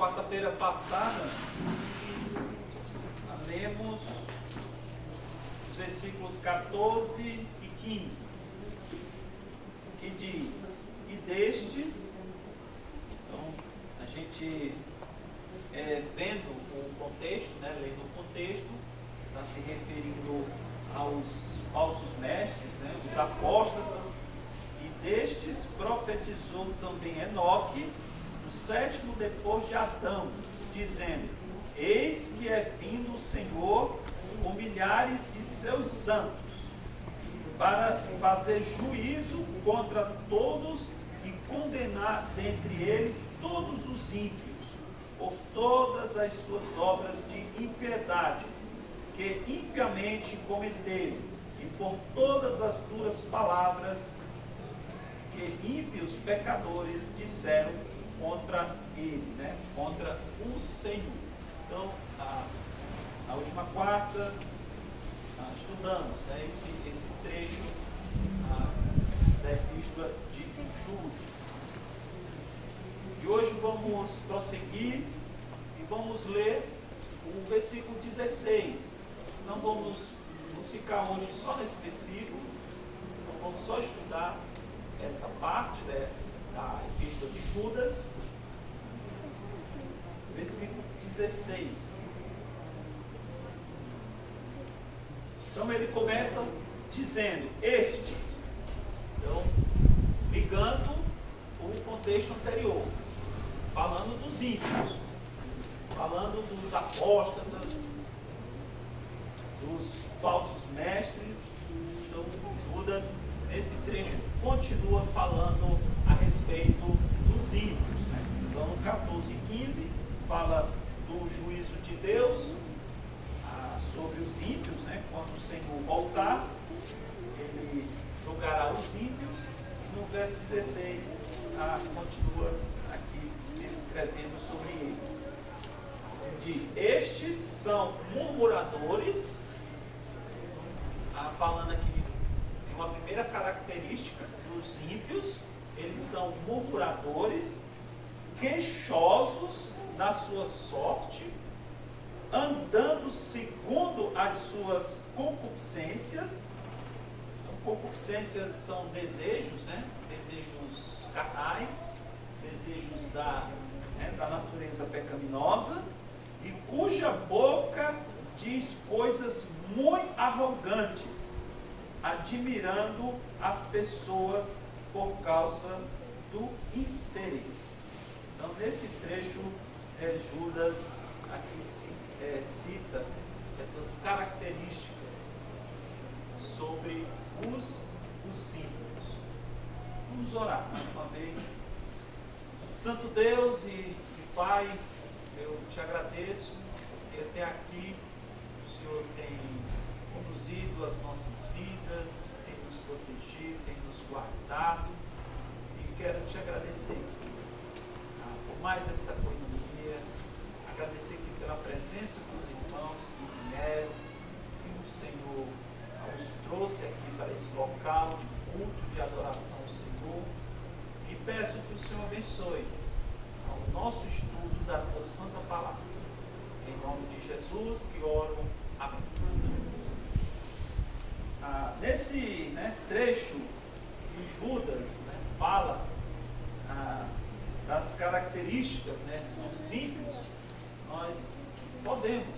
quarta-feira passada, lemos os versículos 14 e 15, que diz: e destes, então, a gente vendo o contexto, lendo o contexto, está se referindo aos falsos mestres, os apóstatas, e destes profetizou também Enoque, o sétimo depois de Adão, dizendo: eis que é vindo o Senhor com milhares de seus santos, para fazer juízo contra todos e condenar dentre eles todos os ímpios, por todas as suas obras de impiedade, que impiamente cometeram, e por todas as duras palavras que ímpios pecadores disseram contra ele, contra o Senhor. Então, na última quarta, estudamos esse trecho da Epístola de Judas. E hoje vamos prosseguir e vamos ler o versículo 16. Não vamos ficar hoje só nesse versículo, então vamos só estudar essa parte da Epístola de Judas, versículo 16. Então ele começa dizendo: estes, então ligando o contexto anterior, falando dos ímpios, falando dos apóstatas, dos falsos mestres. Então Judas, nesse trecho, continua falando a respeito dos ímpios. Então no 14 e 15 fala do juízo de Deus sobre os ímpios, quando o Senhor voltar, ele julgará os ímpios. E no verso 16 continua aqui descrevendo sobre eles. Ele diz: estes são murmuradores, falando aqui de uma primeira característica dos ímpios. Eles são murmuradores, queixosos da sua sorte, andando segundo as suas concupiscências. Então, concupiscências são desejos, desejos carnais, desejos da natureza pecaminosa, e cuja boca diz coisas muito arrogantes, admirando as pessoas por causa do interesse. Então, nesse trecho, Judas aqui cita essas características sobre os ímpios. Vamos orar mais uma vez. Santo Deus e Pai, eu te agradeço, porque até aqui o Senhor tem conduzido as nossas vidas, tem nos protegido, tem nos guardado, e quero te agradecer, Senhor, por mais essa coinonia, agradecer aqui pela presença dos irmãos que vieram, que o Senhor os trouxe aqui para esse local de culto, de adoração ao Senhor, e peço que o Senhor abençoe o nosso estudo da tua santa palavra. Em nome de Jesus que oro. Amém. Nesse trecho que Judas fala das características dos ímpios, nós podemos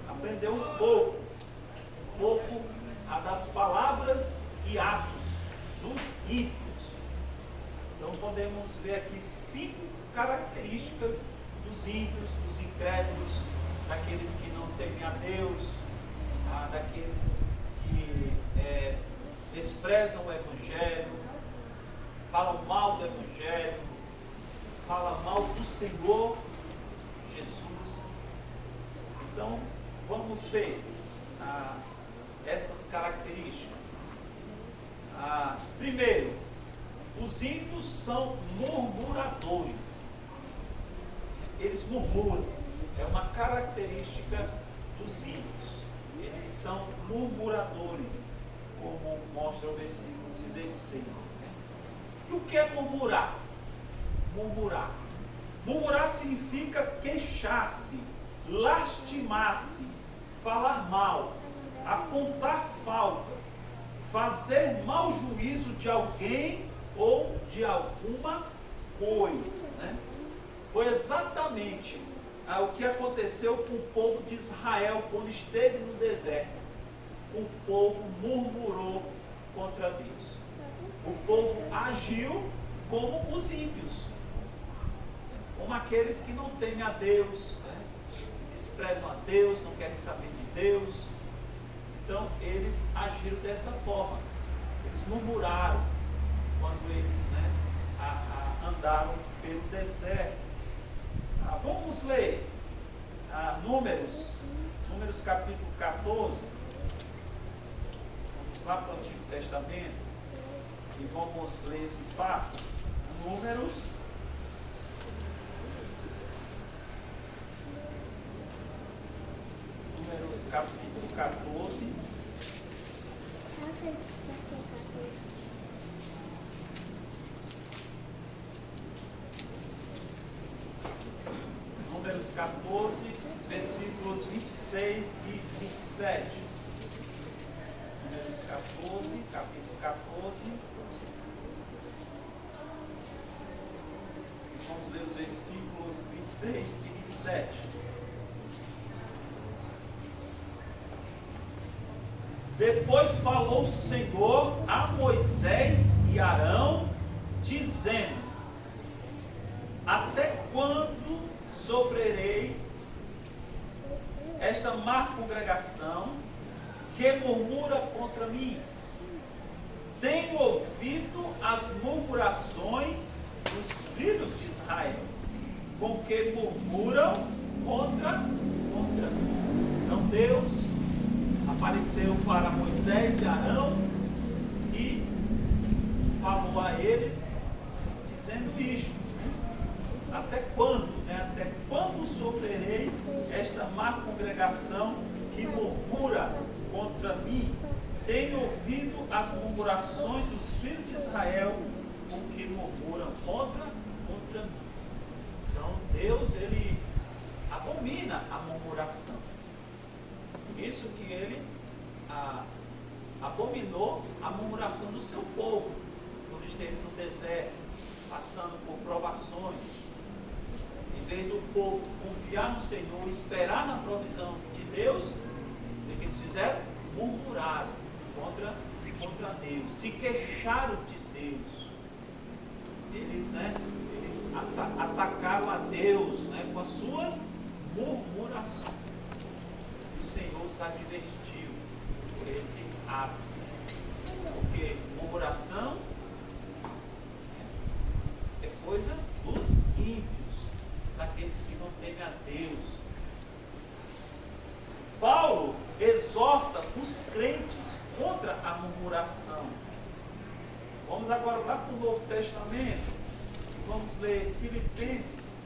aprender um pouco das palavras e atos dos ímpios. Então podemos ver aqui 5 características dos ímpios, dos incrédulos, daqueles que não temem a Deus, daqueles que desprezam o Evangelho, falam mal do Evangelho, falam mal do Senhor Jesus. Então, vamos ver essas características. Primeiro, os ímpios são murmuradores. Eles murmuram. É uma característica dos ímpios. Eles são murmuradores, como mostra o versículo 16. E o que é murmurar? Murmurar Murmurar significa queixar-se, lastimar-se, falar mal, apontar falta, fazer mau juízo de alguém ou de alguma coisa, né? Foi exatamente o que aconteceu com o povo de Israel quando esteve no deserto. O povo murmurou contra Deus. O povo agiu como os ímpios, como aqueles que não temem a Deus, né? Desprezam a Deus, não querem saber de Deus. Então eles agiram dessa forma. Eles murmuraram quando eles, né, andaram pelo deserto. Vamos ler Números capítulo 14. Vamos lá para o Antigo Testamento e vamos ler esse fato. Números capítulo 14. Números 14, versículos 26 e 27. Números 14, capítulo 14. E vamos ler os versículos 26 e 27. Depois falou o Senhor a Moisés e Arão, dizendo: até quando sofrerei esta má congregação que murmura contra mim? Tenho ouvido as murmurações dos filhos de Israel, com que murmuram contra mim. Então Deus apareceu para Moisés e Arão e falou a eles dizendo isto: até quando, né? Até quando sofrerei esta má congregação que murmura contra mim? Tenho ouvido as murmurações dos filhos de Israel, o que murmuram contra mim. Então Deus, ele abomina a murmuração. Por isso que ele abominou a murmuração do seu povo quando esteve no deserto, passando por provações. Em vez do povo confiar no Senhor, esperar na provisão de Deus, o que eles fizeram? Murmuraram contra Deus, se queixaram de Deus. Eles atacaram a Deus, né, com as suas murmurações. E o Senhor os advertiu por esse ato. Porque murmuração é coisa dos ímpios, daqueles que não temem a Deus. Paulo exorta os crentes contra a murmuração. Vamos agora lá para o Novo Testamento e vamos ler Filipenses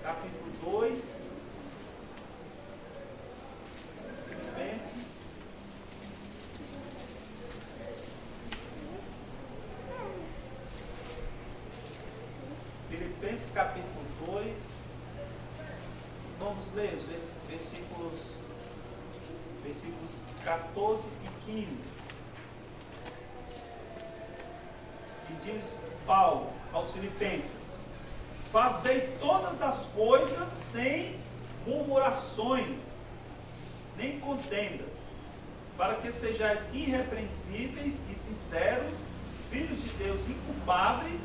capítulo 2. Filipenses capítulo 2, vamos ler os versículos 14 e 15. E diz Paulo aos Filipenses: fazei todas as coisas sem murmurações, nem contendas, para que sejais irrepreensíveis e sinceros, filhos de Deus inculpáveis,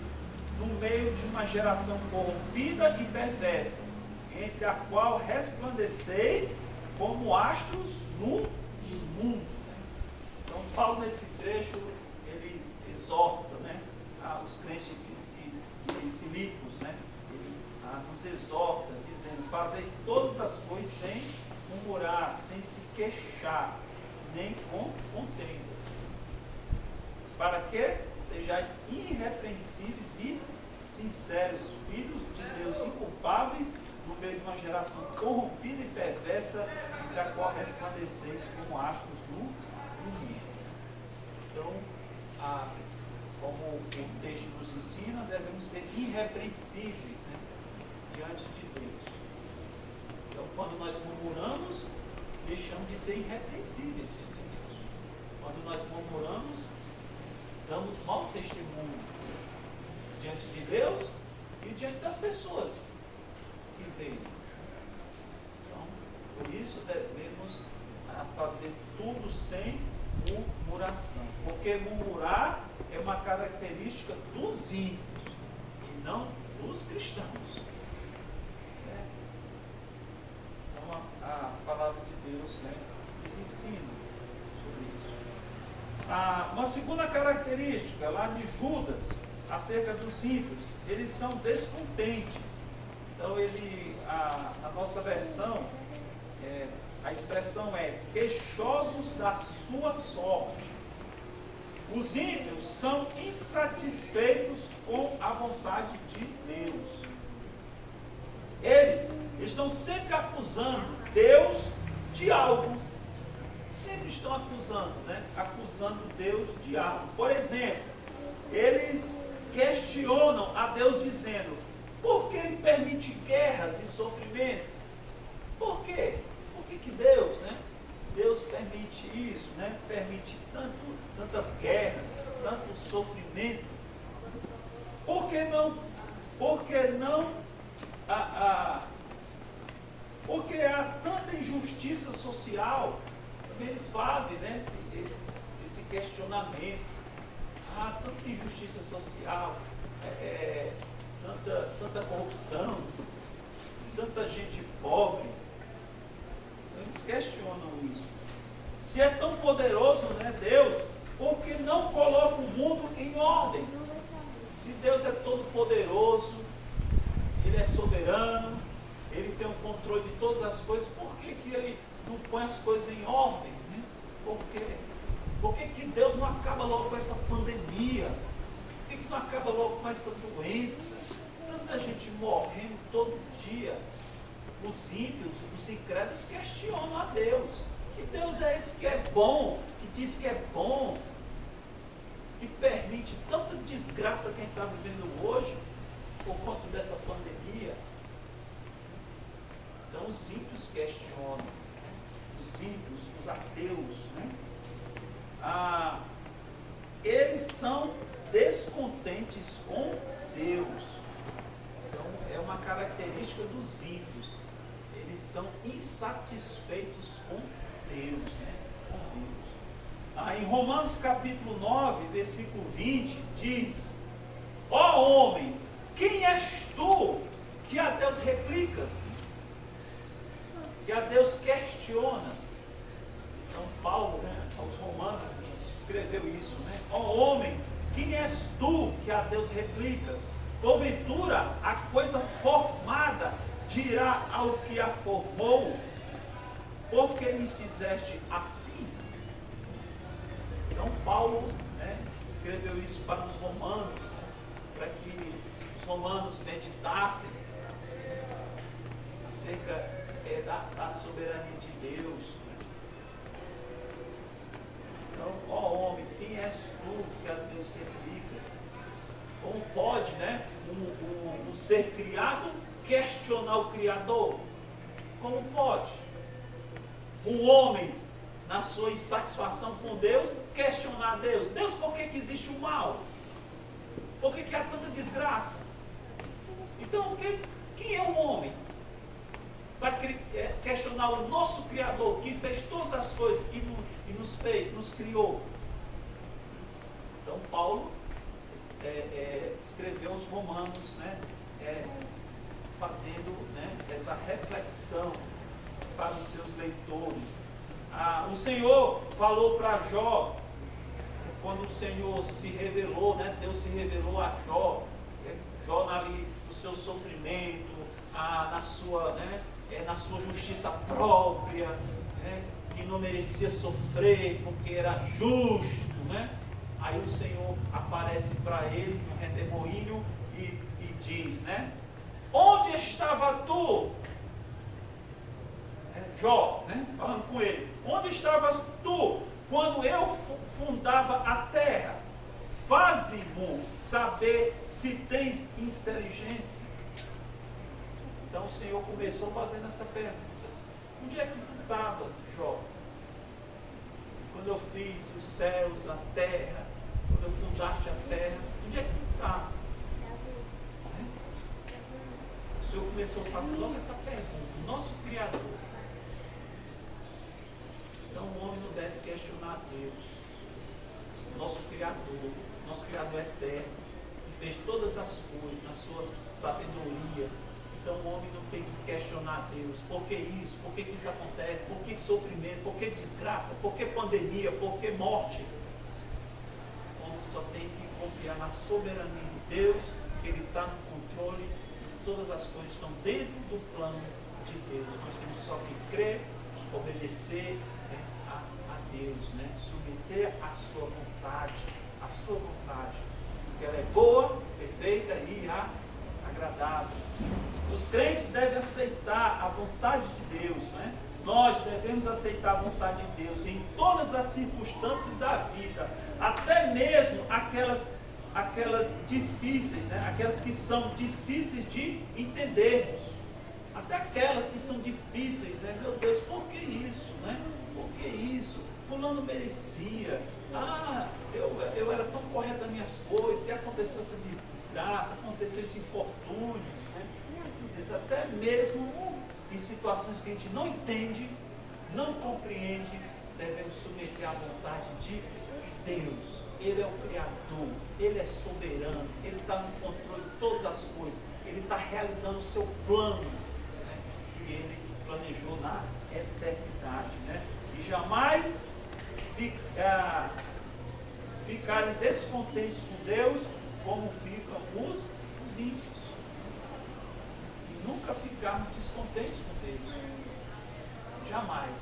no meio de uma geração corrompida e perversa, entre a qual resplandeceis como astros no mundo. Então Paulo, nesse trecho, ele exorta, né, os crentes de Filipos, né, ele nos exorta, dizendo: fazei todas as coisas sem murmurar, sem se queixar, nem com contendas, para que sejais irrepreensíveis e sinceros, filhos de Deus inculpáveis, no meio de uma geração corrompida e perversa, da qual resplandeceis como astros no mundo. Então, como o texto nos ensina, devemos ser irrepreensíveis, né, diante de Deus. Então, quando nós murmuramos, deixamos de ser irrepreensíveis diante de Deus. Quando nós murmuramos, damos mau testemunho diante de Deus e diante das pessoas que veem. Então, por isso devemos fazer tudo sem murmuração, porque murmurar é uma característica dos ímpios e não dos cristãos. Certo? Então a palavra de Deus, né, nos ensina sobre isso. Uma segunda característica lá de Judas acerca dos ímpios, eles são descontentes. Então a nossa versão, a expressão é queixosos da sua sorte. Os ímpios são insatisfeitos com a vontade de Deus. Eles estão sempre acusando Deus de algo. Sempre estão acusando, né? Acusando Deus de algo. Por exemplo, eles questionam a Deus dizendo: por que Ele permite guerras e sofrimento? Por quê? Por que Deus, né? Deus permite isso, né? Permite tantas guerras, tanto sofrimento. Por que não? Porque há tanta injustiça social. Também eles fazem, né, esse questionamento. Há tanta injustiça social, tanta corrupção, tanta gente pobre. Eles questionam isso. Se é tão poderoso, né, Deus, por que não coloca o mundo em ordem? Se Deus é todo poderoso, Ele é soberano, Ele tem o controle de todas as coisas, por que Ele não põe as coisas em ordem? Né? Por que Deus não acaba logo com essa pandemia? Por que não acaba logo com essa doença? Tanta gente morrendo todo dia. Os ímpios, os incrédulos questionam a Deus. Que Deus é esse que é bom, que diz que é bom, que permite tanta desgraça que a gente está vivendo hoje, por conta dessa pandemia? Então os ímpios questionam, os ímpios, os ateus, né? Eles são descontentes com Deus. Então é uma característica dos ímpios. Eles são insatisfeitos com Deus, né? Com Deus. Em Romanos capítulo 9, versículo 20, diz: ó homem, quem és tu que a Deus replicas? Que a Deus questiona? Então Paulo, né, aos Romanos, escreveu isso, né? Ó homem, quem és tu que a Deus replicas? Porventura a coisa formada dirá ao que a formou: por que me fizeste assim? Então Paulo, né, escreveu isso para os romanos, para que os romanos meditassem acerca da soberania de Deus. Né? Então, ó homem, quem és tu que a Deus replicas? Como pode, né, um ser criado questionar o Criador? Como pode? O homem, na sua insatisfação com Deus, questionar a Deus: Deus, por que existe o mal? Por que há tanta desgraça? Então, quem é o homem para questionar o nosso Criador, que fez todas as coisas e nos fez, nos criou? Então Paulo escreveu aos Romanos, né, fazendo, né, essa reflexão para os seus leitores. O Senhor falou para Jó, quando o Senhor se revelou, né, Deus se revelou a Jó, Jó ali no seu sofrimento, na sua justiça própria, né, que não merecia sofrer porque era justo, né? Aí o Senhor aparece para ele no redemoinho e diz, né? Onde estava tu? Jó, né? Falando com ele. Onde estavas tu quando eu fundava a terra? Faze-mo começou fazendo essa pergunta: onde é que tu estavas, Jó? Quando eu fiz os céus, a terra, quando eu fundaste a terra, onde é que tu estava? O Senhor começou a fazer logo essa pergunta, o nosso Criador. Então o homem não deve questionar Deus, nosso Criador eterno, que fez todas as coisas na sua sabedoria. Então o homem não tem que questionar Deus. Por que isso? Por que isso acontece? Por que sofrimento? Por que desgraça? Por que pandemia? Por que morte? O homem só tem que confiar na soberania de Deus, que Ele está no controle, e todas as coisas estão dentro do plano de Deus. Nós temos só que crer, obedecer, né, a Deus, né? Submeter a sua vontade, porque ela é boa, perfeita e agradável. Os crentes devem aceitar a vontade de Deus, né? Nós devemos aceitar a vontade de Deus em todas as circunstâncias da vida, até mesmo aquelas difíceis, né? Aquelas que são difíceis de entendermos, até aquelas que são difíceis, né? Meu Deus, por que isso, né? Por que isso? Fulano merecia. Eu era tão correto nas minhas coisas, e aconteceu essa desgraça, aconteceu esse infortúnio, né? Isso até mesmo em situações que a gente não entende, não compreende, devemos submeter à vontade de Deus. Ele é o Criador, Ele é soberano, Ele está no controle de todas as coisas, Ele está realizando o seu plano, né, que Ele planejou na eternidade, né? E jamais ficarem descontentes com Deus como ficam os ímpios. E nunca ficarmos descontentes com Deus. Jamais.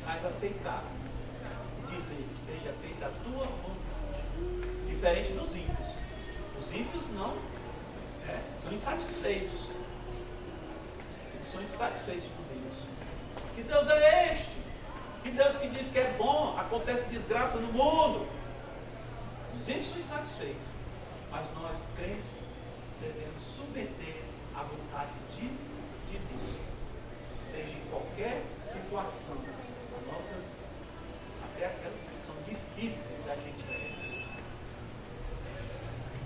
Mas aceitar e dizer: seja feita a tua vontade. Diferente dos ímpios. Os ímpios não, são insatisfeitos. Eles são insatisfeitos com Deus. Que Deus é este? Que Deus que diz que é bom, acontece desgraça no mundo. Os ímpios são insatisfeitos. Mas nós, crentes, devemos submeter à vontade de Deus. Seja em qualquer situação. Até aquelas que são difíceis da gente ver.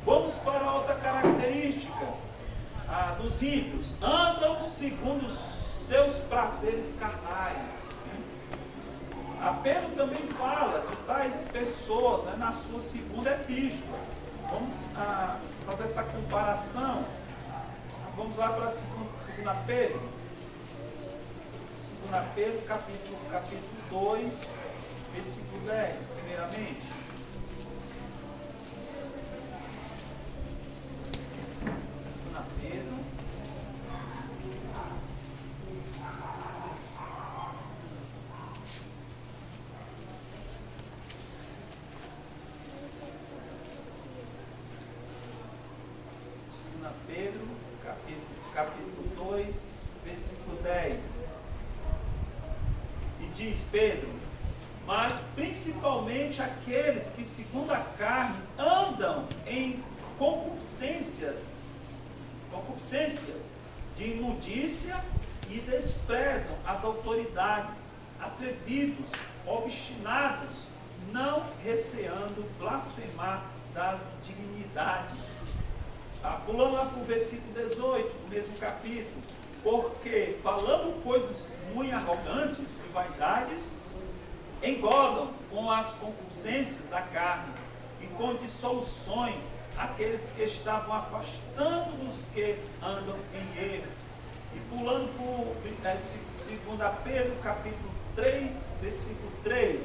Vamos para outra característica dos ímpios. Andam segundo os seus prazeres carnais. Pedro também fala de tais pessoas, né, na sua segunda epístola. Vamos fazer essa comparação. Vamos lá para 2 Pedro. 2 Pedro, capítulo 2, versículo 10, primeiramente. 2 Pedro. Pedro, capítulo 2, versículo 10. E diz Pedro: mas principalmente aqueles que segundo a carne andam em concupiscências de imundícia e desprezam as autoridades, atrevidos, obstinados, não receando blasfemar das dignidades. Pulando lá para o versículo 18, do mesmo capítulo. Porque, falando coisas muito arrogantes e vaidades, engodam com as concupiscências da carne e com dissoluções aqueles que estavam afastando dos que andam em erro. E pulando para 2 Pedro, capítulo 3, versículo 3.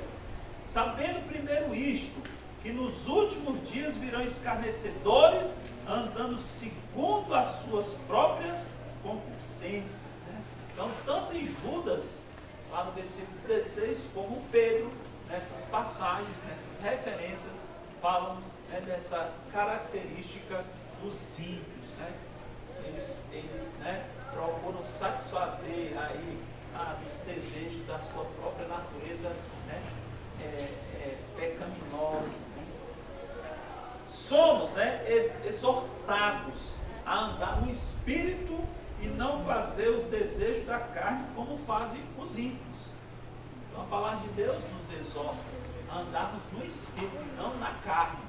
Sabendo primeiro isto, que nos últimos dias virão escarnecedores, andando segundo as suas próprias concupiscências. Né? Então, tanto em Judas, lá no versículo 16, como Pedro, nessas passagens, nessas referências, falam, né, dessa característica dos ímpios. Né? Eles né, procuram satisfazer aí, os desejos da sua própria natureza, né, pecaminosa. Somos, né, exortados a andar no Espírito e não fazer os desejos no Espírito e não na carne.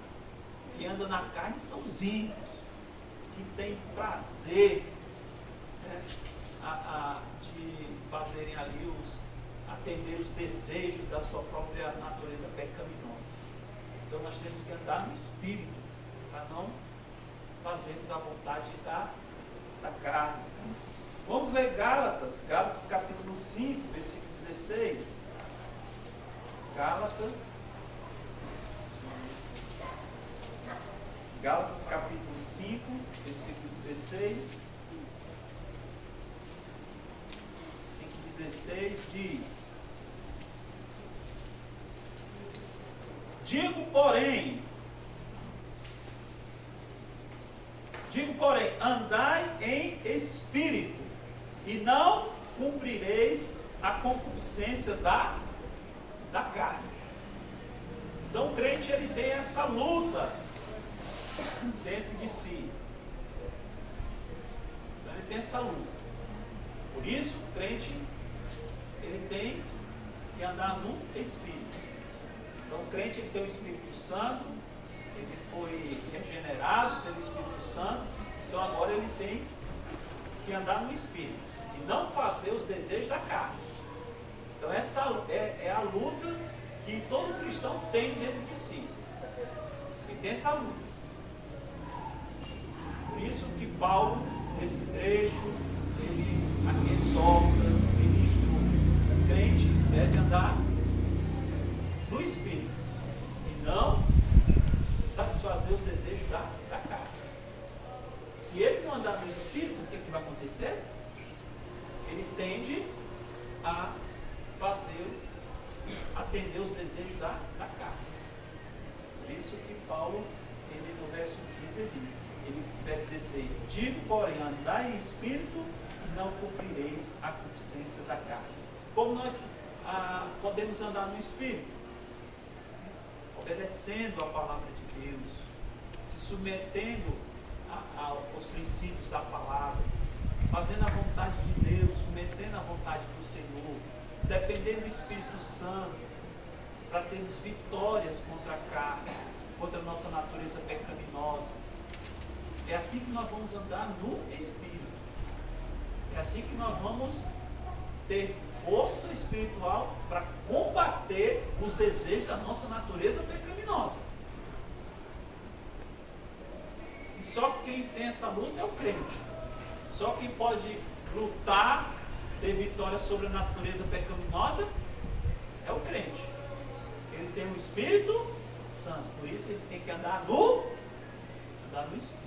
Quem anda na carne são os ímpios, que têm prazer, né, de fazerem ali atender os desejos da sua própria natureza pecaminosa. Então nós temos que andar no Espírito, para não fazermos a vontade da carne. Vamos ler Gálatas capítulo 5, versículo 16. Gálatas capítulo 5, versículo 16. 5:16 diz: Digo, porém, andai em espírito, e não cumprireis a concupiscência da carne. Então o crente, ele tem essa luta dentro de si. Então ele tem essa luta. Por isso o crente, ele tem que andar no Espírito. Então o crente, ele tem o Espírito Santo, ele foi regenerado pelo Espírito Santo, então agora ele tem que andar no Espírito e não fazer os desejos da carne. Então essa é a luta que todo cristão tem dentro de si. Ele tem essa luta. Por isso que Paulo, nesse trecho, ele aqui exorta, ele instrui. O crente deve andar no Espírito e não satisfazer os desejos da carne. Se ele não andar no Espírito, o que vai acontecer? Ele tende a atender os desejos da carne. Por isso que Paulo, ele no verso 15, ele verso 16, digo, porém, andai em Espírito e não cumprireis a concupiscência da carne. Como nós podemos andar no Espírito? Obedecendo a palavra de Deus, se submetendo aos princípios da palavra, fazendo a vontade de Deus, submetendo a vontade do Senhor, dependendo do Espírito Santo, para termos vitórias contra a carne, contra a nossa natureza pecaminosa. É assim que nós vamos andar no Espírito. É assim que nós vamos ter força espiritual para combater os desejos da nossa natureza pecaminosa. E só quem tem essa luta é o crente. Só quem pode lutar, ter vitória sobre a natureza pecaminosa é o crente. Ele tem o Espírito Santo, por isso ele tem que andar no Espírito.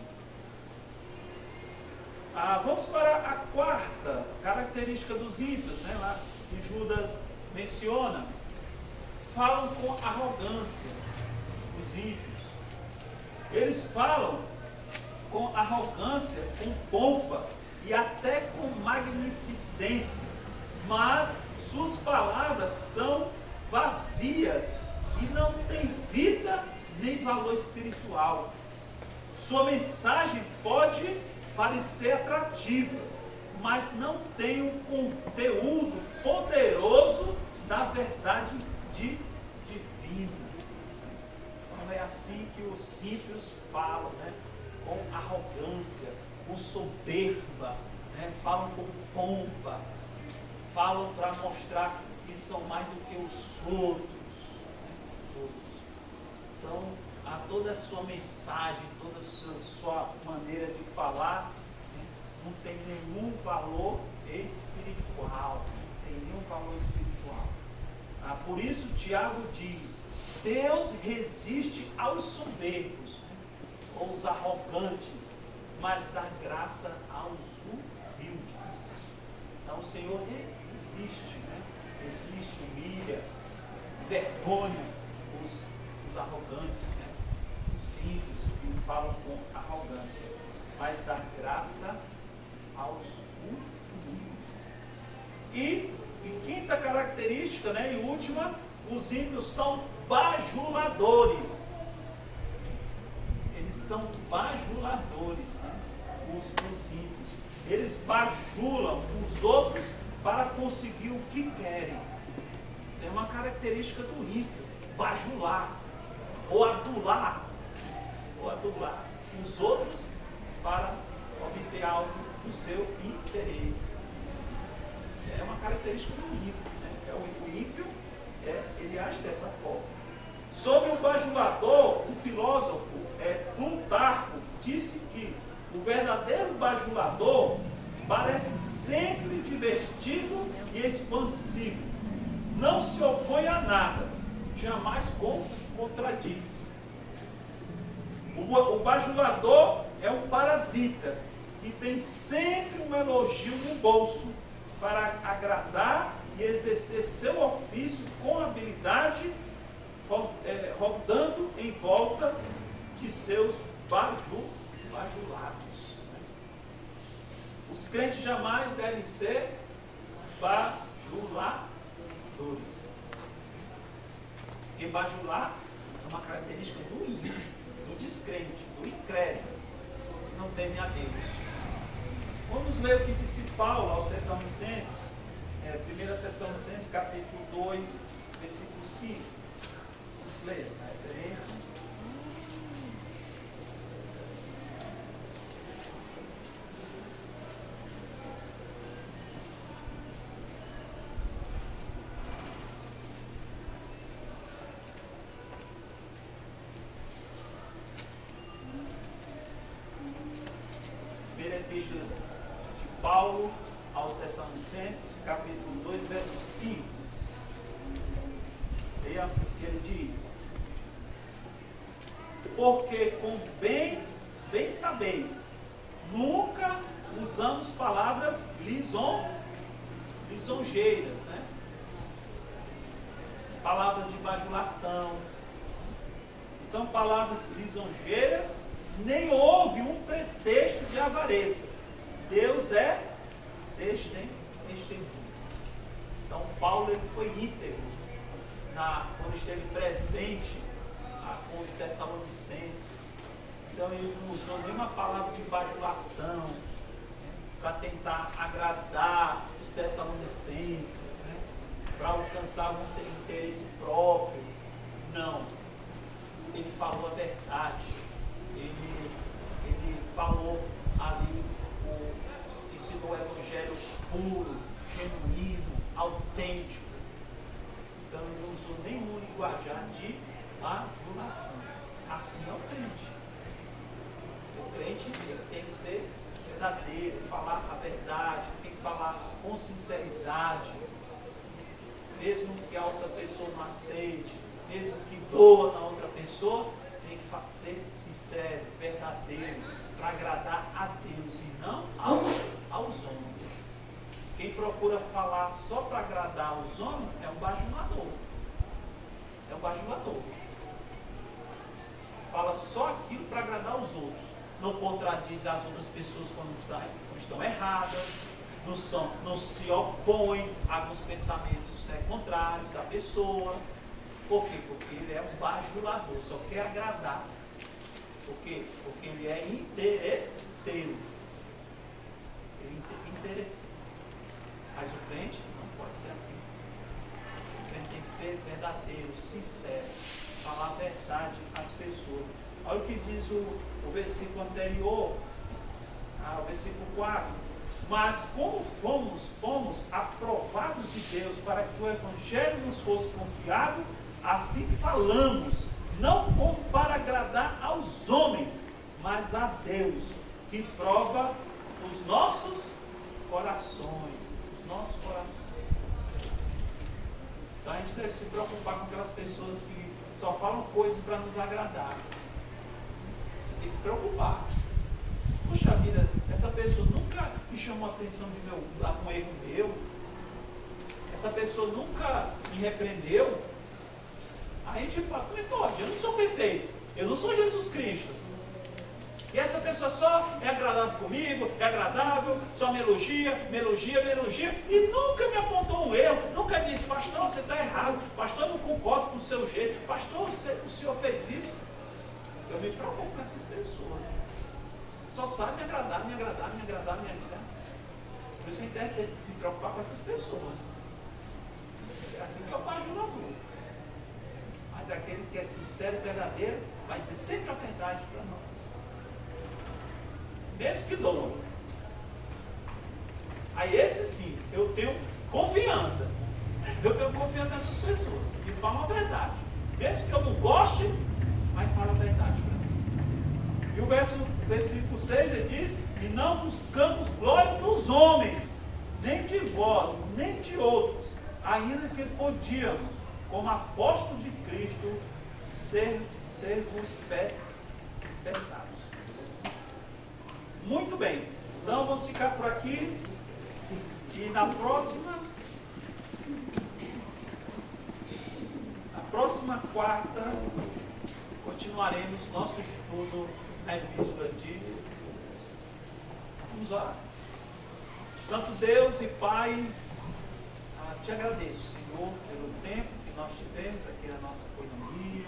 Vamos para a quarta característica dos ímpios, né, lá que Judas menciona. Falam com arrogância, os ímpios. Eles falam com arrogância, com pompa e até com magnificência, mas suas palavras são vazias e não têm vida nem valor espiritual. Sua mensagem pode parecer atrativa, mas não tem um conteúdo poderoso da verdade divina. Então é assim que os ímpios falam, né? Com arrogância, com soberba, né? Falam com pompa, falam para mostrar que são mais do que os outros. Então, toda a sua mensagem, toda a sua maneira de falar, né, não tem nenhum valor espiritual. Não tem nenhum valor espiritual. Por isso, Tiago diz: Deus resiste aos soberbos, né, ou os arrogantes, mas dá graça aos humildes. Então, o Senhor resiste, né, resiste, humilha, vergonha os arrogantes, né? Os ímpios que falam com arrogância, mas dá graça aos humildes. E quinta característica, né, e última, os ímpios são bajuladores. Eles são bajuladores, né? Os ímpios. Eles bajulam os outros para conseguir o que querem. É uma característica do ímpio, bajular. ou adular os outros para obter algo do seu interesse. É uma característica do ímpio, né? O ímpio, ele age dessa forma. Sobre o bajulador, o filósofo Plutarco disse que o verdadeiro bajulador parece sempre divertido e expansivo. Não se opõe a nada, jamais contradiz. O bajulador é um parasita que tem sempre um elogio no bolso para agradar e exercer seu ofício com habilidade, rodando em volta de seus bajulados. Os crentes jamais devem ser bajuladores. Porque bajular é uma característica do ímpio, do descrente, do incrédulo, que não teme a Deus. Vamos ler o que disse Paulo aos Tessalonicenses, 1 Tessalonicenses capítulo 2, versículo 5. Vamos ler essa referência. Epístola de Paulo aos Tessalonicenses, capítulo 2, verso 5. Vejamos o que ele diz. Porque com bem sabeis, nunca usamos palavras lisonjeiras, né? Palavras de bajulação. Então, palavras lisonjeiras, nem houve um pretexto de avareza. Deus é testemunho. Então Paulo ele foi íntegro quando esteve presente com os Tessalonicenses. Então ele não usou nenhuma palavra de bajulação para tentar agradar os Tessalonicenses, né? Para alcançar um interesse próprio. Não. Ele falou a verdade. Ele falou ali, ensinou o evangelho puro, genuíno, autêntico. Então ele não usou nenhum linguajar de bajulação. Assim é o crente. O crente tem que ser verdadeiro, falar a verdade, tem que falar com sinceridade, mesmo que a outra pessoa não aceite, mesmo que doa na outra pessoa, tem que ser sincero, verdadeiro, para agradar a Deus e não aos homens. Quem procura falar só para agradar aos homens é um bajulador. É um bajulador. Fala só aquilo para agradar os outros. Não contradiz as outras pessoas quando estão erradas, não se opõe a alguns pensamentos contrários da pessoa. Por quê? Porque ele é um bajulador, só quer agradar. Por quê? Porque ele é interesseiro. Ele é interesseiro. Mas o crente não pode ser assim. O crente tem que ser verdadeiro, sincero, falar a verdade às pessoas. Olha o que diz o versículo anterior, o versículo 4. Mas como fomos aprovados de Deus para que o Evangelho nos fosse confiado, assim falamos, não como para agradar aos homens, mas a Deus, que prova os nossos corações. Então a gente deve se preocupar com aquelas pessoas que só falam coisas para nos agradar. Tem que se preocupar. Puxa vida, essa pessoa nunca me chamou a atenção de um erro meu. Essa pessoa nunca me repreendeu. A gente fala, como é que pode? Eu não sou perfeito. Eu não sou Jesus Cristo. E essa pessoa só é agradável comigo, é agradável, só me elogia, e nunca me apontou um erro, nunca disse, pastor, você está errado, pastor, eu não concordo com o seu jeito, pastor, o senhor fez isso. Eu me preocupo com essas pessoas. Só sabe me agradar. Por isso a gente deve se preocupar com essas pessoas. É assim que é o bajulador. Mas mas aquele que é sincero e verdadeiro vai dizer sempre a verdade para nós. Mesmo que doa. Aí esse sim, eu tenho confiança. Eu tenho confiança nessas pessoas, que falam a verdade. Mesmo que eu não goste, mas fala a verdade para mim. E o versículo 6 ele diz: e não buscamos glória dos homens, nem de vós, nem de outros, ainda que podíamos, como apóstolos de Cristo, sermos pesados. Muito bem, então vamos ficar por aqui. E na próxima quarta, continuaremos nosso estudo na Epístola de Judas. Vamos orar. Santo Deus e Pai, te agradeço, Senhor, pelo tempo que nós tivemos aqui na nossa economia,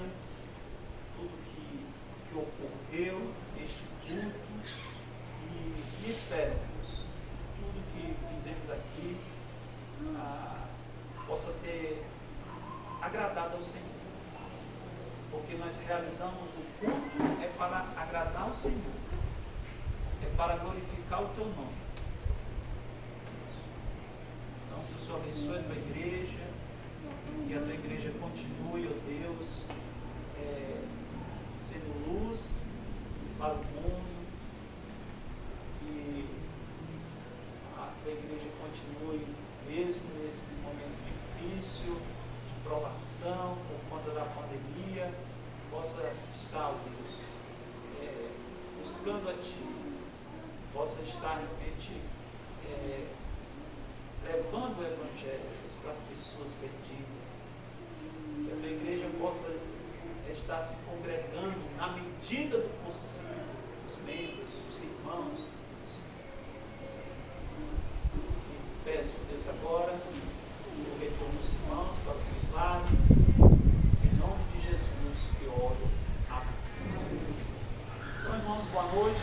tudo que ocorreu neste culto, e espero, Deus, tudo que fizemos aqui possa ter agradado ao Senhor, porque nós realizamos o culto é para agradar ao Senhor, é para glorificar o Teu nome. Então, que o Senhor abençoe a Tua igreja, que a Tua igreja continue, ó Deus, sendo luz para o mundo, e a Tua igreja continue mesmo nesse momento difícil, de provação, por conta da pandemia, possa estar, ó Deus, buscando a Ti, possa estar realmente levando o Evangelho para as pessoas perdidas, que a Tua igreja possa estar se congregando na medida do possível,